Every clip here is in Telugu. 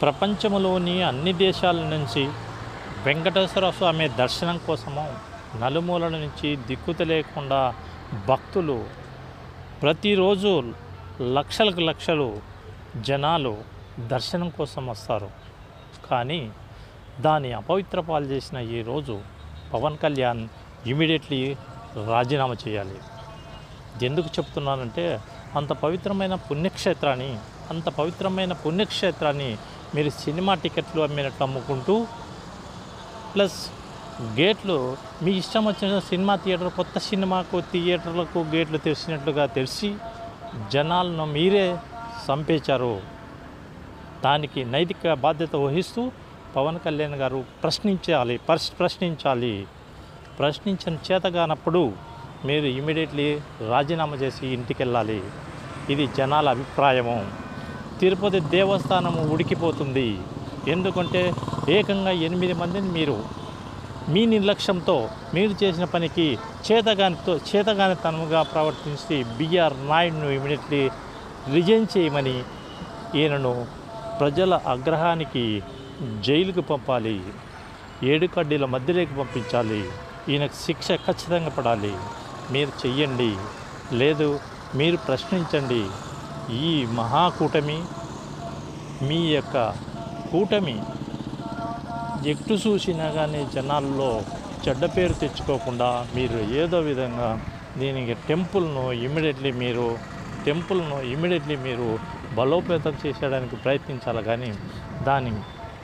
ప్రపంచంలోని అన్ని దేశాల నుంచి వెంకటేశ్వర స్వామి దర్శనం కోసము నలుమూలల నుంచి దిక్కు తెలియకుండా భక్తులు ప్రతిరోజు లక్షలకు లక్షలు జనాలు దర్శనం కోసం వస్తారు. కానీ దాని అపవిత్ర పాలు చేసిన ఈరోజు పవన్ కళ్యాణ్ ఇమీడియట్లీ రాజీనామా చేయాలి. ఎందుకు చెప్తున్నానంటే అంత పవిత్రమైన పుణ్యక్షేత్రాన్ని మీరు సినిమా టికెట్లు అమ్మినట్లు అమ్ముకుంటూ ప్లస్ గేట్లు మీ ఇష్టం వచ్చిన సినిమా థియేటర్ కొత్త సినిమాకు థియేటర్లకు గేట్లు తెరిచినట్లుగా తెరిచి జనాలను మీరే చంపేశారు. దానికి నైతిక బాధ్యత వహిస్తూ పవన్ కళ్యాణ్ గారు ప్రశ్నించిన చేతగానప్పుడు మీరు ఇమీడియట్లీ రాజీనామా చేసి ఇంటికి వెళ్ళాలి. ఇది జనాల అభిప్రాయము. తిరుపతి దేవస్థానము ఉడికిపోతుంది. ఎందుకంటే ఏకంగా 8 మందిని మీరు మీ నిర్లక్ష్యంతో మీరు చేసిన పనికి చేతగానితనముగా ప్రవర్తించి బిఆర్ నాయుడును ఇమీడియట్లీ రిజైన్ చేయమని ఈయనను ప్రజల ఆగ్రహానికి జైలుకు పంపాలి. 7 కడ్డీల మధ్యలోకి పంపించాలి. ఈయనకు శిక్ష ఖచ్చితంగా పడాలి. మీరు చెయ్యండి, లేదు మీరు ప్రశ్నించండి. ఈ మహాకూటమి మీ యొక్క కూటమి ఎటు చూసినా కానీ జనాల్లో చెడ్డ పేరు తెచ్చుకోకుండా మీరు ఏదో విధంగా దీనికి టెంపుల్ను ఇమీడియట్లీ మీరు బలోపేతం చేసేయడానికి ప్రయత్నించాలి. కానీ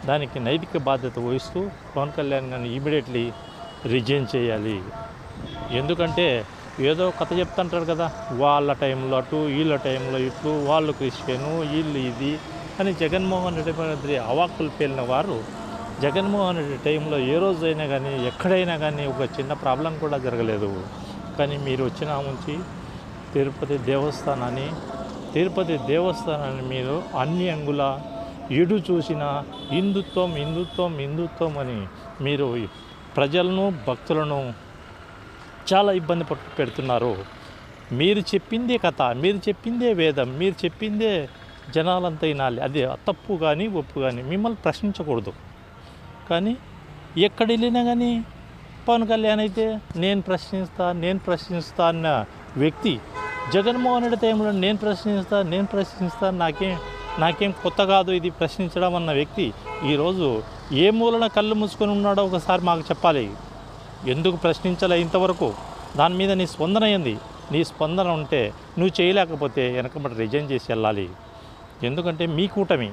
దానికి నైతిక బాధ్యత వహిస్తూ పవన్ కళ్యాణ్ గారిని ఇమీడియట్లీ రిజైన్ చేయాలి. ఎందుకంటే ఏదో కథ చెప్తుంటారు కదా, వాళ్ళ టైంలో అటు వీళ్ళ టైంలో ఇట్లు, వాళ్ళు క్రిస్టియను వీళ్ళు ఇది అని జగన్మోహన్ రెడ్డి అవాక్కులు పేలిన వారు జగన్మోహన్ రెడ్డి టైంలో ఏ రోజైనా కానీ ఎక్కడైనా కానీ ఒక చిన్న ప్రాబ్లం కూడా జరగలేదు. కానీ మీరు వచ్చిన నుంచి తిరుపతి దేవస్థానాన్ని మీరు అన్ని అంగుల ఎడు చూసిన హిందుత్వం అని మీరు ప్రజలను భక్తులను చాలా ఇబ్బంది పెడుతున్నారు. మీరు చెప్పిందే కథ, మీరు చెప్పిందే వేదం, మీరు చెప్పిందే జనాలంతా వినాలి. అది తప్పు కానీ ఒప్పు కానీ మిమ్మల్ని ప్రశ్నించకూడదు. కానీ ఎక్కడ వెళ్ళినా కానీ పవన్ కళ్యాణ్ అయితే నేను ప్రశ్నిస్తా అన్న వ్యక్తి జగన్మోహన్ రెడ్డి టైంలో నేను ప్రశ్నిస్తా నాకేం కొత్త కాదు ఇది ప్రశ్నించడం అన్న వ్యక్తి ఈరోజు ఏ మూలన కళ్ళు మూసుకొని ఉన్నాడో ఒకసారి మాకు చెప్పాలి. ఎందుకు ప్రశ్నించాలి ఇంతవరకు? దాని మీద నీ స్పందన ఏంది? నీ స్పందన ఉంటే నువ్వు చేయలేకపోతే వెనకబడి రిజైన్ చేసి వెళ్ళాలి. ఎందుకంటే మీ కూటమి